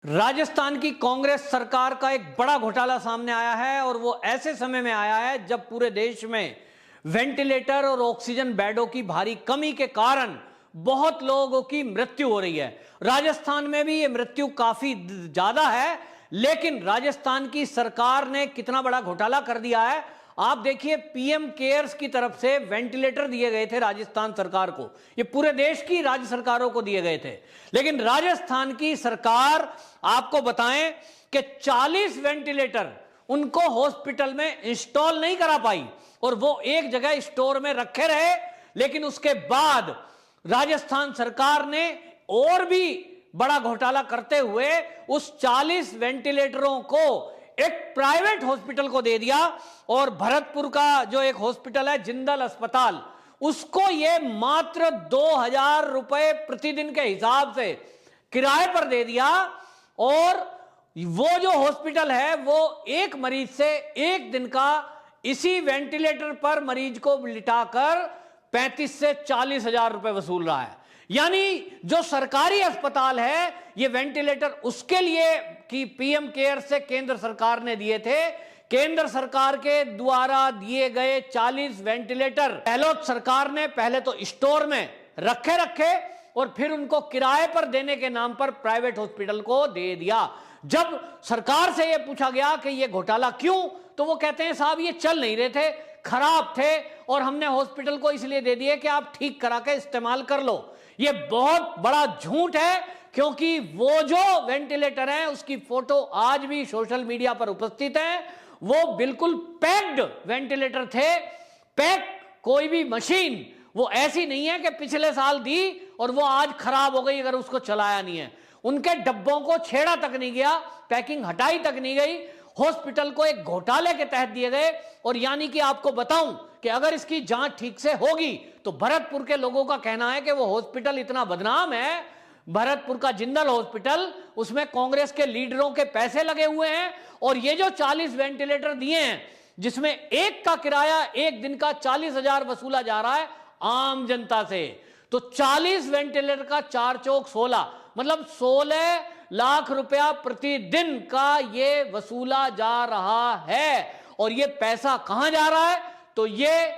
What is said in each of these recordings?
राजस्थान की कांग्रेस सरकार का एक बड़ा घोटाला सामने आया है और वो ऐसे समय में आया है जब पूरे देश में वेंटिलेटर और ऑक्सीजन बेडों की भारी कमी के कारण बहुत लोगों की मृत्यु हो रही है। राजस्थान में भी ये मृत्यु काफी ज्यादा है, लेकिन राजस्थान की सरकार ने कितना बड़ा घोटाला कर दिया है। आप देखिए, पीएम केयर्स की तरफ से वेंटिलेटर दिए गए थे राजस्थान सरकार को, ये पूरे देश की राज्य सरकारों को दिए गए थे, लेकिन राजस्थान की सरकार आपको बताएं कि 40 वेंटिलेटर उनको हॉस्पिटल में इंस्टॉल नहीं करा पाई और वो एक जगह स्टोर में रखे रहे। लेकिन उसके बाद राजस्थान सरकार ने और भी बड़ा घोटाला करते हुए उस 40 वेंटिलेटरों को एक प्राइवेट हॉस्पिटल को दे दिया और भरतपुर का जो एक हॉस्पिटल है जिंदल अस्पताल, उसको ये मात्र 2000 रुपए प्रतिदिन के हिसाब से किराए पर दे दिया। और वो जो हॉस्पिटल है वो एक मरीज से एक दिन का इसी वेंटिलेटर पर मरीज को लिटाकर 35 से 40 हजार रुपए वसूल रहा है। यानी जो सरकारी अस्पताल है, ये वेंटिलेटर उसके लिए कि पीएम केयर से केंद्र सरकार ने दिए थे, केंद्र सरकार के द्वारा दिए गए 40 वेंटिलेटर गहलोत सरकार ने पहले तो स्टोर में रखे और फिर उनको किराए पर देने के नाम पर प्राइवेट हॉस्पिटल को दे दिया। जब सरकार से यह पूछा गया कि यह घोटाला क्यों, तो वो कहते हैं साहब ये चल नहीं रहे थे, खराब थे और हमने हॉस्पिटल को इसलिए दे दिए कि आप ठीक करा के इस्तेमाल कर लो। ये बहुत बड़ा झूठ है, क्योंकि वो जो वेंटिलेटर है उसकी फोटो आज भी सोशल मीडिया पर उपस्थित है। वो बिल्कुल पैक्ड वेंटिलेटर थे, पैक कोई भी मशीन वो ऐसी नहीं है कि पिछले साल दी और वो आज खराब हो गई अगर उसको चलाया नहीं है। उनके डब्बों को छेड़ा तक नहीं गया, पैकिंग हटाई तक नहीं गई, हॉस्पिटल को एक घोटाले के तहत दिए गए। और यानी कि आपको बताऊं कि अगर इसकी जांच ठीक से होगी तो भरतपुर के लोगों का कहना है कि वो हॉस्पिटल इतना बदनाम है, भरतपुर का जिंदल हॉस्पिटल, उसमें कांग्रेस के लीडरों के पैसे लगे हुए हैं। और ये जो 40 वेंटिलेटर दिए हैं जिसमें एक का किराया एक दिन का 40 हजार वसूला जा रहा है आम जनता से, तो 40 वेंटिलेटर का 4 चौक 16 मतलब 16 लाख रुपया प्रतिदिन का ये वसूला जा रहा है। और ये पैसा कहां जा रहा है, तो ये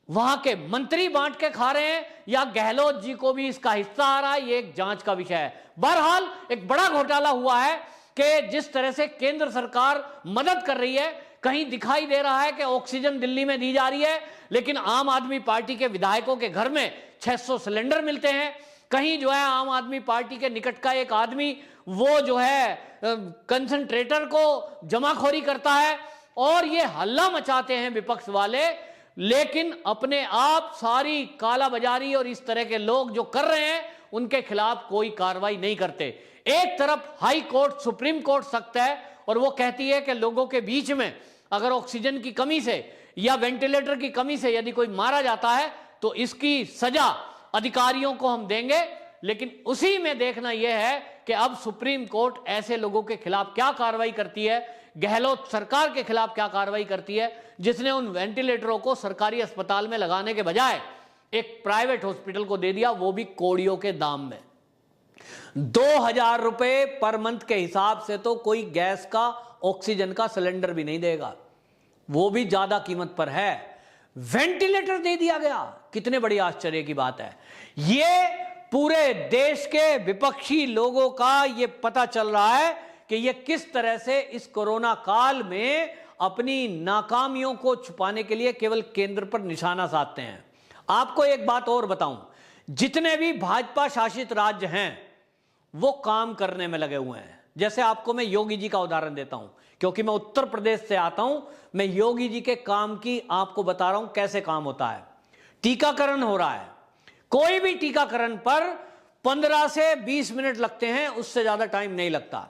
वहां के मंत्री बांट के खा रहे हैं या गहलोत जी को भी इसका हिस्सा आ रहा है, ये एक जांच का विषय है। बहरहाल एक बड़ा घोटाला हुआ है कि जिस तरह से केंद्र सरकार मदद कर रही है, कहीं दिखाई दे रहा है कि ऑक्सीजन दिल्ली में दी जा रही है, लेकिन आम आदमी पार्टी के विधायकों के घर में 600 सिलेंडर मिलते हैं। कहीं जो है आम आदमी पार्टी के निकट का एक आदमी वो जो है कंसंट्रेटर को जमाखोरी करता है और ये हल्ला मचाते हैं विपक्ष वाले, लेकिन अपने आप सारी कालाबाजारी और इस तरह के लोग जो कर रहे हैं उनके खिलाफ कोई कार्रवाई नहीं करते। एक तरफ हाई कोर्ट, सुप्रीम कोर्ट सख्त है और वो कहती है कि लोगों के बीच में अगर ऑक्सीजन की कमी से या वेंटिलेटर की कमी से यदि कोई मारा जाता है तो इसकी सजा अधिकारियों को हम देंगे। लेकिन उसी में देखना यह है कि अब सुप्रीम कोर्ट ऐसे लोगों के खिलाफ क्या कार्रवाई करती है, गहलोत सरकार के खिलाफ क्या कार्रवाई करती है जिसने उन वेंटिलेटरों को सरकारी अस्पताल में लगाने के बजाय एक प्राइवेट हॉस्पिटल को दे दिया, वो भी कौड़ियों के दाम में। 2000 रुपए पर मंथ के हिसाब से तो कोई गैस का, ऑक्सीजन का सिलेंडर भी नहीं देगा, वो भी ज्यादा कीमत पर है। वेंटिलेटर दे दिया गया, कितने बड़ी आश्चर्य की बात है। ये पूरे देश के विपक्षी लोगों का ये पता चल रहा है कि ये किस तरह से इस कोरोना काल में अपनी नाकामियों को छुपाने के लिए केवल केंद्र पर निशाना साधते हैं। आपको एक बात और बताऊं, जितने भी भाजपा शासित राज्य हैं वो काम करने में लगे हुए हैं। जैसे आपको मैं योगी जी का उदाहरण देता हूं, क्योंकि मैं उत्तर प्रदेश से आता हूं, मैं योगी जी के काम की आपको बता रहा हूं कैसे काम होता है। टीकाकरण हो रहा है, कोई भी टीकाकरण पर 15 से 20 मिनट लगते हैं, उससे ज्यादा टाइम नहीं लगता।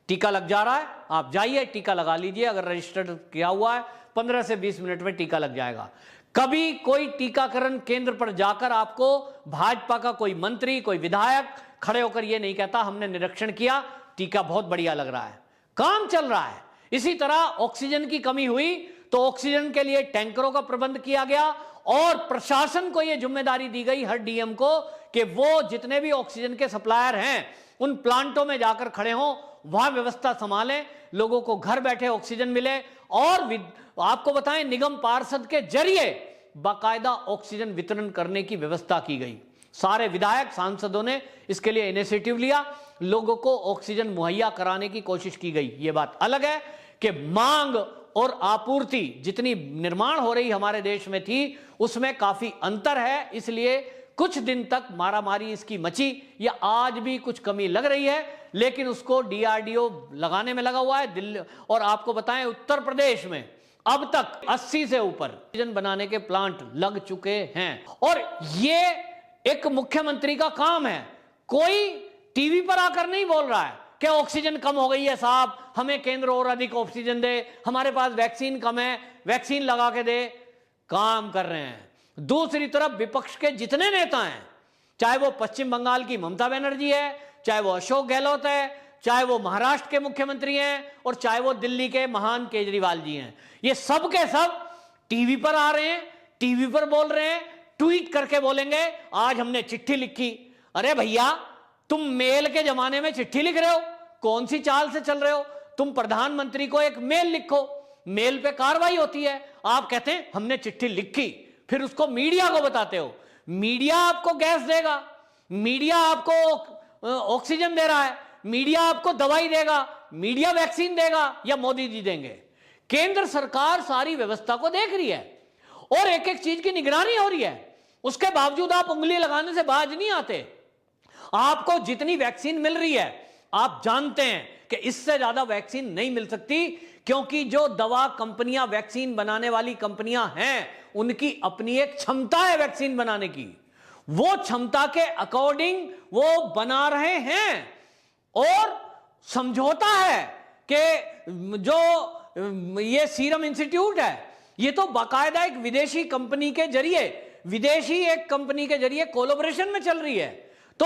टीका लग जा रहा है, आप जाइए टीका लगा लीजिए, अगर रजिस्टर्ड किया हुआ है 15 से 20 मिनट में टीका लग जाएगा। कभी कोई टीकाकरण केंद्र पर जाकर आपको भाजपा का कोई मंत्री, कोई विधायक खड़े होकर यह नहीं कहता हमने निरीक्षण किया, टीका बहुत बढ़िया लग रहा है, काम चल रहा है। इसी तरह ऑक्सीजन की कमी हुई तो ऑक्सीजन के लिए टैंकरों का प्रबंध किया गया और प्रशासन को यह जिम्मेदारी दी गई हर डीएम को कि वो जितने भी ऑक्सीजन के सप्लायर हैं उन प्लांटों में जाकर खड़े हों, वहां व्यवस्था संभालें, लोगों को घर बैठे ऑक्सीजन मिले। और आपको बताएं, निगम पार्षद के जरिए बाकायदा ऑक्सीजन वितरण करने की व्यवस्था की गई। सारे विधायक सांसदों ने इसके लिए इनिशिएटिव लिया, लोगों को ऑक्सीजन मुहैया कराने की कोशिश की गई। यह बात अलग है कि मांग और आपूर्ति जितनी निर्माण हो रही हमारे देश में थी, उसमें काफी अंतर है। इसलिए कुछ दिन तक मारामारी इसकी मची, या आज भी कुछ कमी लग रही है, लेकिन उसको डीआरडीओ लगाने में लगा हुआ है। दिल्ली और आपको बताएं, उत्तर प्रदेश में अब तक 80 से ऊपर ऑक्सीजन बनाने के प्लांट लग चुके हैं। और ये एक मुख्यमंत्री का काम है। कोई टीवी पर आकर नहीं बोल रहा है कि ऑक्सीजन कम हो गई है साहब, हमें केंद्र और अधिक ऑक्सीजन दे, हमारे पास वैक्सीन कम है, वैक्सीन लगा के दे। काम कर रहे हैं। दूसरी तरफ विपक्ष के जितने नेता हैं, चाहे वो पश्चिम बंगाल की ममता बनर्जी है, चाहे वो अशोक गहलोत है, चाहे वो महाराष्ट्र के मुख्यमंत्री हैं, और चाहे वो दिल्ली के महान केजरीवाल जी हैं, ये सब के सब टीवी पर आ रहे हैं, टीवी पर बोल रहे हैं, ट्वीट करके बोलेंगे आज हमने चिट्ठी लिखी। अरे भैया, तुम मेल के जमाने में चिट्ठी लिख रहे हो? कौन सी चाल से चल रहे हो? तुम प्रधानमंत्री को एक मेल लिखो, मेल पे कार्रवाई होती है। आप कहते हैं हमने चिट्ठी लिखी, फिर उसको मीडिया को बताते हो। मीडिया आपको गैस देगा, मीडिया आपको ऑक्सीजन दे रहा है, मीडिया आपको दवाई देगा, मीडिया वैक्सीन देगा, या मोदी जी देंगे? केंद्र सरकार सारी व्यवस्था को देख रही है और एक एक चीज की निगरानी हो रही है। उसके बावजूद आप उंगली लगाने से बाज नहीं आते। आपको जितनी वैक्सीन मिल रही है, आप जानते हैं कि इससे ज्यादा वैक्सीन नहीं मिल सकती, क्योंकि जो दवा कंपनियां, वैक्सीन बनाने वाली कंपनियां हैं, उनकी अपनी एक क्षमता है वैक्सीन बनाने की। वो क्षमता के अकॉर्डिंग वो बना रहे हैं। और समझौता है कि जो ये सीरम इंस्टीट्यूट है, ये तो बाकायदा एक विदेशी कंपनी के जरिए, विदेशी एक कंपनी के जरिए कोलैबोरेशन में चल रही है, तो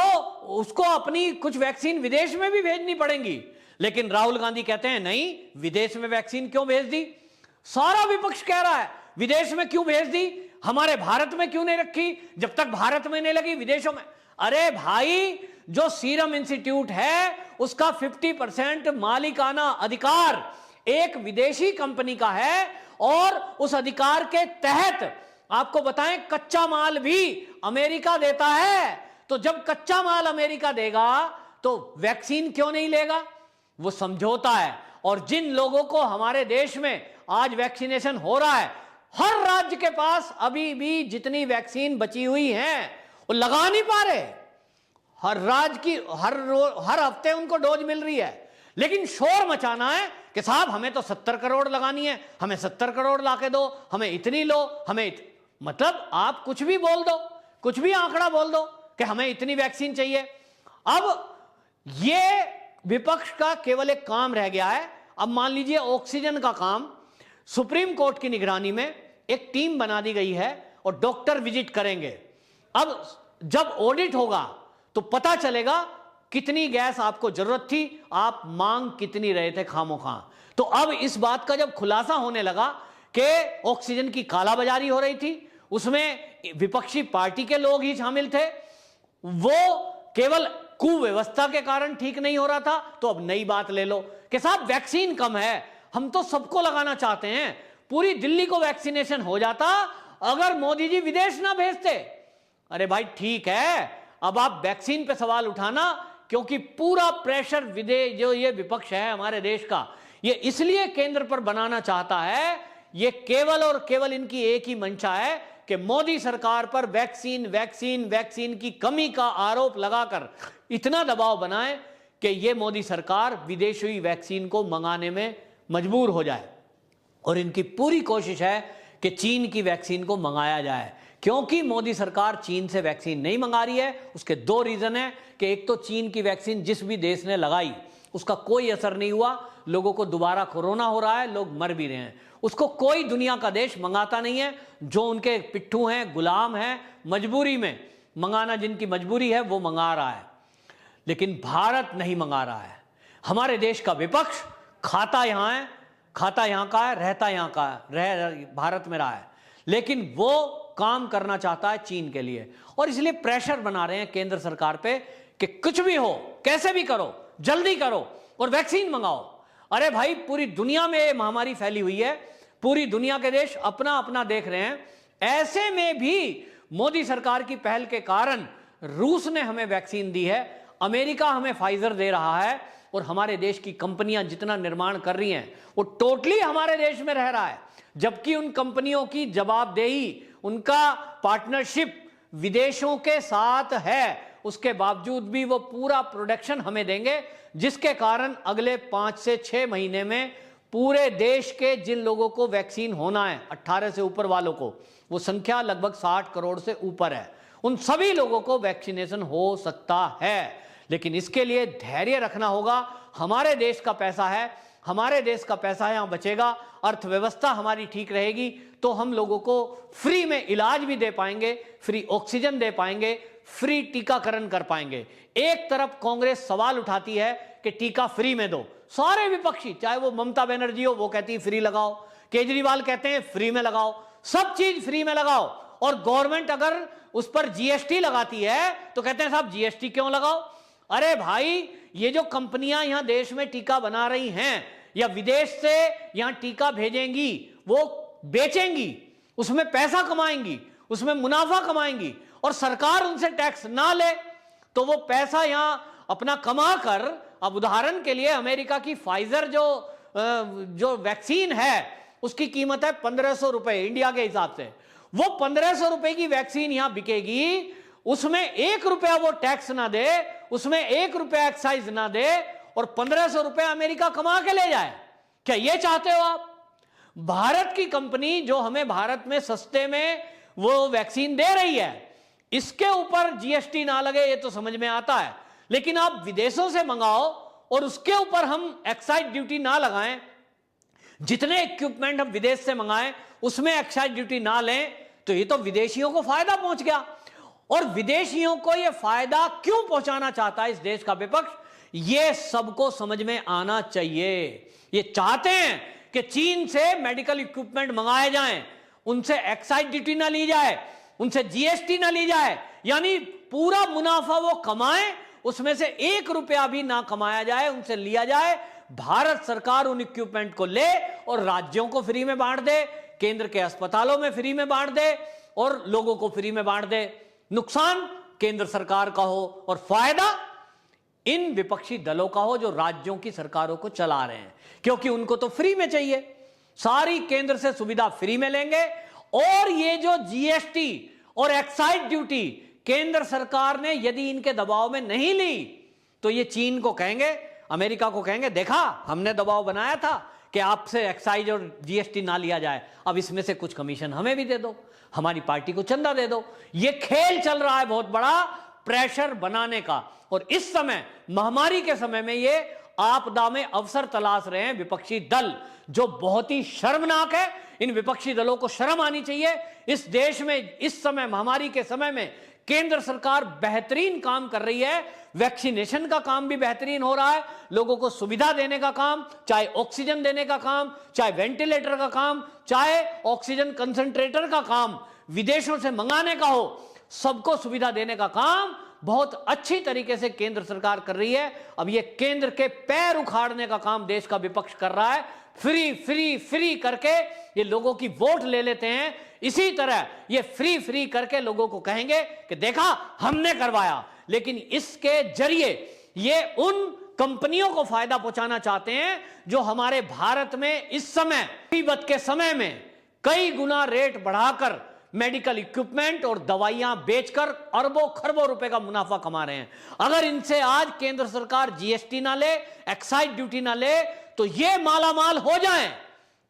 उसको अपनी कुछ वैक्सीन विदेश में भी भेजनी पड़ेंगी। लेकिन राहुल गांधी कहते हैं नहीं, विदेश में वैक्सीन क्यों भेज दी? सारा विपक्ष कह रहा है विदेश में क्यों भेज दी, हमारे भारत में क्यों नहीं रखी? जब तक भारत में नहीं लगी, विदेशों में। अरे भाई, जो सीरम इंस्टीट्यूट है उसका 50% मालिकाना अधिकार एक विदेशी कंपनी का है, और उस अधिकार के तहत आपको बताएं, कच्चा माल भी अमेरिका देता है। तो जब कच्चा माल अमेरिका देगा तो वैक्सीन क्यों नहीं लेगा? वो समझौता है। और जिन लोगों को हमारे देश में आज वैक्सीनेशन हो रहा है, हर राज्य के पास अभी भी जितनी वैक्सीन बची हुई है वो लगा नहीं पा रहे। हर राज्य की हर हफ्ते उनको डोज मिल रही है, लेकिन शोर मचाना है कि साहब हमें तो 70 करोड़ लगानी है, हमें 70 करोड़ लाके दो, हमें इतनी लो, मतलब आप कुछ भी बोल दो, कुछ भी आंकड़ा बोल दो कि हमें इतनी वैक्सीन चाहिए। अब ये विपक्ष का केवल एक काम रह गया है। अब मान लीजिए ऑक्सीजन का काम सुप्रीम कोर्ट की निगरानी में एक टीम बना दी गई है और डॉक्टर विजिट करेंगे। अब जब ऑडिट होगा तो पता चलेगा कितनी गैस आपको जरूरत थी, आप मांग कितनी रहे थे खामोखा। तो अब इस बात का जब खुलासा होने लगा कि ऑक्सीजन की कालाबाजारी हो रही थी, उसमें विपक्षी पार्टी के लोग ही शामिल थे, वो केवल कुव्यवस्था के कारण ठीक नहीं हो रहा था, तो अब नई बात ले लो कि साहब वैक्सीन कम है, हम तो सबको लगाना चाहते हैं, पूरी दिल्ली को वैक्सीनेशन हो जाता अगर मोदी जी विदेश ना भेजते। अरे भाई ठीक है, अब आप वैक्सीन पे सवाल उठाना, क्योंकि पूरा प्रेशर विदेश जो ये विपक्ष है हमारे देश का, ये इसलिए केंद्र पर बनाना चाहता है। ये केवल और केवल इनकी एक ही मंशा है कि मोदी सरकार पर वैक्सीन वैक्सीन वैक्सीन की कमी का आरोप लगाकर इतना दबाव बनाए कि ये मोदी सरकार विदेशी वैक्सीन को मंगाने में मजबूर हो जाए। और इनकी पूरी कोशिश है कि चीन की वैक्सीन को मंगाया जाए, क्योंकि मोदी सरकार चीन से वैक्सीन नहीं मंगा रही है। उसके दो रीजन है कि एक तो चीन की वैक्सीन जिस भी देश ने लगाई उसका कोई असर नहीं हुआ, लोगों को दोबारा कोरोना हो रहा है, लोग मर भी रहे हैं, उसको कोई दुनिया का देश मंगाता नहीं है। जो उनके पिट्ठू हैं, गुलाम हैं, मजबूरी में मंगाना जिनकी मजबूरी है वो मंगा रहा है, लेकिन भारत नहीं मंगा रहा है। हमारे देश का विपक्ष खाता यहां है, खाता यहां का है, रहता यहां का है, भारत में रहा है, लेकिन वो काम करना चाहता है चीन के लिए। और इसलिए प्रेशर बना रहे हैं केंद्र सरकार पे कि कुछ भी हो कैसे भी करो, जल्दी करो और वैक्सीन मंगाओ। अरे भाई, पूरी दुनिया में ये महामारी फैली हुई है, पूरी दुनिया के देश अपना अपना देख रहे हैं। ऐसे में भी मोदी सरकार की पहल के कारण रूस ने हमें वैक्सीन दी है, अमेरिका हमें फाइजर दे रहा है, और हमारे देश की कंपनियां जितना निर्माण कर रही हैं वो टोटली हमारे देश में रह रहा है। जबकि उन कंपनियों की जवाबदेही, उनका पार्टनरशिप विदेशों के साथ है, उसके बावजूद भी वो पूरा प्रोडक्शन हमें देंगे, जिसके कारण अगले 5 से 6 महीने में पूरे देश के जिन लोगों को वैक्सीन होना है, 18 से ऊपर वालों को, वो संख्या लगभग 60 करोड़ से ऊपर है, उन सभी लोगों को वैक्सीनेशन हो सकता है। लेकिन इसके लिए धैर्य रखना होगा। हमारे देश का पैसा है, हमारे देश का पैसा यहां बचेगा, अर्थव्यवस्था हमारी ठीक रहेगी, तो हम लोगों को फ्री में इलाज भी दे पाएंगे, फ्री ऑक्सीजन दे पाएंगे, फ्री टीकाकरण कर पाएंगे। एक तरफ कांग्रेस सवाल उठाती है कि टीका फ्री में दो, सारे विपक्षी, चाहे वो ममता बनर्जी हो, वो कहती है फ्री लगाओ, केजरीवाल कहते हैं फ्री में लगाओ, सब चीज फ्री में लगाओ, और गवर्नमेंट अगर उस पर जीएसटी लगाती है तो कहते हैं साहब जीएसटी क्यों लगाओ। अरे भाई, ये जो कंपनियां यहां देश में टीका बना रही हैं या विदेश से यहां टीका भेजेंगी, वो बेचेंगी, उसमें पैसा कमाएंगी, उसमें मुनाफा कमाएंगी, और सरकार उनसे टैक्स ना ले तो वो पैसा यहां अपना कमा कर, अब उदाहरण के लिए अमेरिका की फाइजर जो वैक्सीन है उसकी कीमत है 1500 रुपए इंडिया के हिसाब से, वो 1500 रुपए की वैक्सीन यहां बिकेगी, उसमें 1 रुपया वो टैक्स ना दे, उसमें 1 रुपया एक्साइज ना दे, और 1500 रुपया अमेरिका कमा के ले जाए। क्या ये चाहते हो आप? भारत की कंपनी जो हमें भारत में सस्ते में वो वैक्सीन दे रही है, इसके ऊपर जीएसटी ना लगे, ये तो समझ में आता है, लेकिन आप विदेशों से मंगाओ और उसके ऊपर हम एक्साइज ड्यूटी ना लगाएं, जितने इक्विपमेंट हम विदेश से मंगाएं उसमें एक्साइज ड्यूटी ना लें, तो ये तो विदेशियों को फायदा पहुंच गया। और विदेशियों को ये फायदा क्यों पहुंचाना चाहता है इस देश का विपक्ष, ये सबको समझ में आना चाहिए। ये चाहते हैं कि चीन से मेडिकल इक्विपमेंट मंगाए जाएं, उनसे एक्साइज ड्यूटी ना ली जाए, उनसे जीएसटी ना ली जाए, यानी पूरा मुनाफा वो कमाएं, उसमें से 1 रुपया भी ना कमाया जाए, उनसे लिया जाए। भारत सरकार उन इक्विपमेंट को ले और राज्यों को फ्री में बांट दे, केंद्र के अस्पतालों में फ्री में बांट दे और लोगों को फ्री में बांट दे। नुकसान केंद्र सरकार का हो और फायदा इन विपक्षी दलों का हो जो राज्यों की सरकारों को चला रहे हैं, क्योंकि उनको तो फ्री में चाहिए, सारी केंद्र से सुविधा फ्री में लेंगे। और ये जो जीएसटी और एक्साइज ड्यूटी केंद्र सरकार ने यदि इनके दबाव में नहीं ली, तो ये चीन को कहेंगे, अमेरिका को कहेंगे, देखा हमने दबाव बनाया था कि आपसे एक्साइज और जीएसटी ना लिया जाए, अब इसमें से कुछ कमीशन हमें भी दे दो, हमारी पार्टी को चंदा दे दो। ये खेल चल रहा है बहुत बड़ा प्रेशर बनाने का, और इस समय महामारी के समय में ये आपदा में अवसर तलाश रहे हैं विपक्षी दल, जो बहुत ही शर्मनाक है। इन विपक्षी दलों को शर्म आनी चाहिए। इस देश में इस समय महामारी के समय में केंद्र सरकार बेहतरीन काम कर रही है, वैक्सीनेशन का काम भी बेहतरीन हो रहा है, लोगों को सुविधा देने का काम, चाहे ऑक्सीजन देने का काम, चाहे वेंटिलेटर का काम, चाहे ऑक्सीजन कंसंट्रेटर का काम विदेशों से मंगाने का हो, सबको सुविधा देने का काम बहुत अच्छी तरीके से केंद्र सरकार कर रही है। अब ये केंद्र के पैर उखाड़ने का काम देश का विपक्ष कर रहा है। फ्री फ्री फ्री करके ये लोगों की वोट ले लेते हैं, इसी तरह ये फ्री फ्री करके लोगों को कहेंगे कि देखा हमने करवाया, लेकिन इसके जरिए ये उन कंपनियों को फायदा पहुंचाना चाहते हैं जो हमारे भारत में इस समय मुसीबत के समय में कई गुना रेट बढ़ाकर मेडिकल इक्विपमेंट और दवाइयां बेचकर अरबों खरबों रुपए का मुनाफा कमा रहे हैं। अगर इनसे आज केंद्र सरकार जीएसटी ना ले, एक्साइज ड्यूटी ना ले, तो ये मालामाल हो जाएं,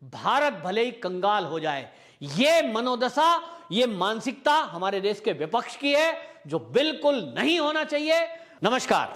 भारत भले ही कंगाल हो जाए। ये मनोदशा, ये मानसिकता हमारे देश के विपक्ष की है, जो बिल्कुल नहीं होना चाहिए। नमस्कार।